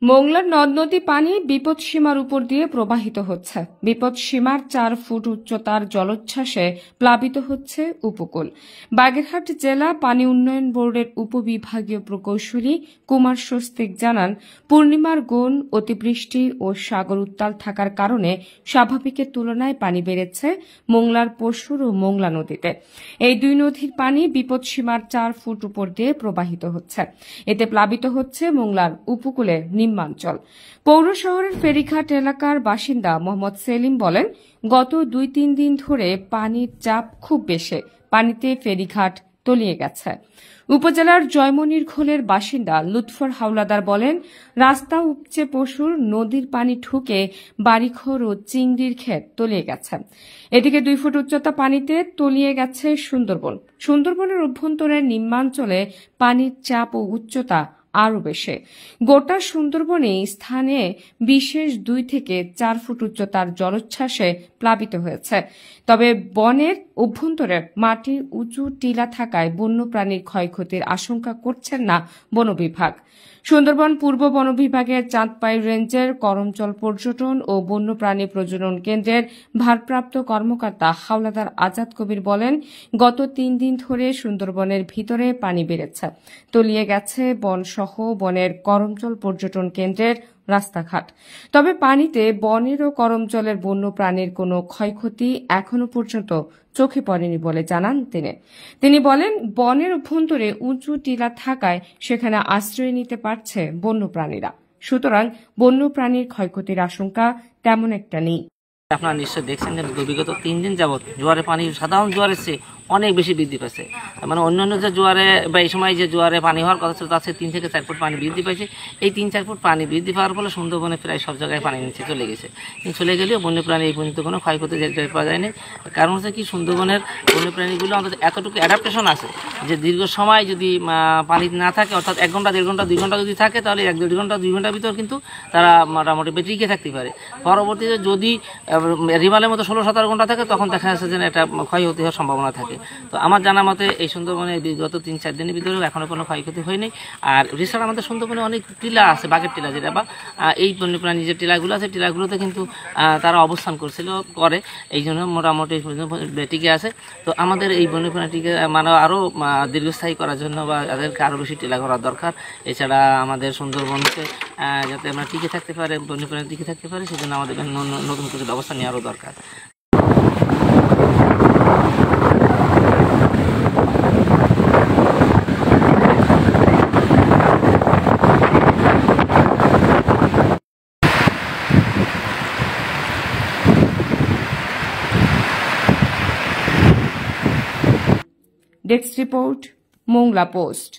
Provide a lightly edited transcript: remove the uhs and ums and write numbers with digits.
মোংলার নদ-নদী পানি বিপদসীমার উপর দিয়ে প্রবাহিত হচ্ছে। বিপদসীমার ৪ ফুট উচ্চতার জলোচ্ছ্বাসে প্লাবিত হচ্ছে উপকূল। বাগেরহাট জেলা পানি উন্নয়ন বোর্ডের উপবিভাগীয় প্রকৌশলী কুমার স্বস্তিক জানান, পূর্ণিমার গুণ, অতিবৃষ্টি ও সাগর উত্তাল থাকার কারণে স্বাভাবিকের তুলনায় পানি বেড়েছে মোংলার পশুর ও মোংলা নদীতে। এই দুই নদীর পানি বিপদসীমার ৪ ফুট উপর দিয়ে প্রবাহিত হচ্ছে। এতে প্লাবিত হচ্ছে মোংলার উপকূলে নিম্নাঞ্চল। পৌর শহরের ফেরিঘাট এলাকার বাসিন্দা মোহাম্মদ সেলিম বলেন, গত ২-৩ দিন ধরে পানির চাপ খুব বেশি, পানিতে ফেরিঘাট তলিয়ে গেছে। উপজেলার জয়মনির ঘোলের বাসিন্দা লুৎফর হাওলাদার বলেন, রাস্তা উপচে পশুর নদীর পানি ঢুকে বাড়িঘর ও চিংড়ির ক্ষেত তলিয়ে গেছে। এদিকে ২ ফুট উচ্চতা পানিতে তলিয়ে গেছে সুন্দরবন। সুন্দরবনের অভ্যন্তরের নিম্নাঞ্চলে পানির চাপ ও উচ্চতা আরও বেশি। গোটা সুন্দরবনে স্থানে বিশেষ ২ থেকে ৪ ফুট উচ্চতার জলোচ্ছ্বাসে প্লাবিত হয়েছে। তবে বনের অভ্যন্তরে মাটির উঁচু টিলা থাকায় বন্যপ্রাণীর ক্ষয়ক্ষতির আশঙ্কা করছেন না বন বিভাগ। সুন্দরবন পূর্ব বন বিভাগের চাঁদপাই রেঞ্জের করমচল পর্যটন ও বন্যপ্রাণী প্রজনন কেন্দ্রের ভারপ্রাপ্ত কর্মকর্তা হাওলাদার আজাদ কবির বলেন, গত ৩ দিন ধরে সুন্দরবনের ভিতরে পানি বেড়েছে। তলিয়ে গেছে বনসহ বনের করমচল পর্যটন কেন্দ্রের রাস্তাঘাট। তবে পানিতে বনের ও করমচলের বন্যপ্রাণীর কোনো ক্ষয়ক্ষতি এখনো পর্যন্ত চোখে পড়েনি বলে জানান তিনি বলেন, বনের অভ্যন্তরে উঁচু টিলা থাকায় সেখানে আশ্রয় নিতে পারছে বন্যপ্রাণীরা। সুতরাং বন্যপ্রাণীর ক্ষয়ক্ষতির আশঙ্কা তেমন একটা নেই। আপনারা নিশ্চয় দেখছেন যে বিগত ৩ দিন যাবৎ জোয়ারের পানি সাধারণ জোয়ারের চেয়ে অনেক বেশি বৃদ্ধি পাচ্ছে। মানে অন্যান্য যে জোয়ারে বা এই সময় যে জোয়ারে পানি হওয়ার কথা ছিল তার চেয়ে ৩ থেকে ৪ ফুট পানি বৃদ্ধি পাইছে। এই ৩-৪ ফুট পানি বৃদ্ধি পাওয়ার ফলে সুন্দরবনে প্রায় সব জায়গায় পানি নিচে চলে গেছে। কিন্তু চলে গেলেও বন্যপ্রাণী এই পর্যন্ত কোনো ক্ষয়ক্ষতি পাওয়া যায়নি। কারণ হচ্ছে কি, সুন্দরবনের বন্যপ্রাণীগুলো অন্তত এতটুকু অ্যাডাপ্টেশন আছে যে দীর্ঘ সময় যদি পানি না থাকে, অর্থাৎ ১ ঘন্টা, ১.৫ ঘন্টা, ২ ঘন্টা যদি থাকে, তাহলে ১-১.৫ ঘন্টা, ২ ঘন্টার ভিতর কিন্তু তারা মোটামুটি টিকে থাকতে পারে। পরবর্তীতে যদি রিমালের মতো ১৬-১৭ ঘন্টা থাকে, তখন দেখা যাচ্ছে যে একটা ক্ষয়ক্ষতি হওয়ার সম্ভাবনা থাকে। তো আমার জানা মতে এই সুন্দরবনে বিগত ৩-৪ দিনের ভিতরেও এখনো কোনো ক্ষয়ক্ষতি হয়নি। আর রিসেন্ট আমাদের সুন্দরবনে অনেক টিলা আছে, বাঘের টিলা যেটা, বা এই বন্যপ্রাণী যে টিলাগুলো আছে, টিলাগুলোতে কিন্তু তারা অবস্থান করে, এই জন্য মোটামুটি টিকে আছে। তো আমাদের এই বন্যপ্রাণী টিকে মানে আরও দীর্ঘস্থায়ী করার জন্য বা তাদেরকে আরও বেশি টিলা করার দরকার। এছাড়া আমাদের সুন্দরবনকে যাতে আমরা টিকে থাকতে পারে, বন্যপ্রাণী টিকে থাকতে পারে, সেজন্য আমাদের নতুন কিছু ব্যবস্থা নেওয়ারও দরকার। Desk report, Mongla post.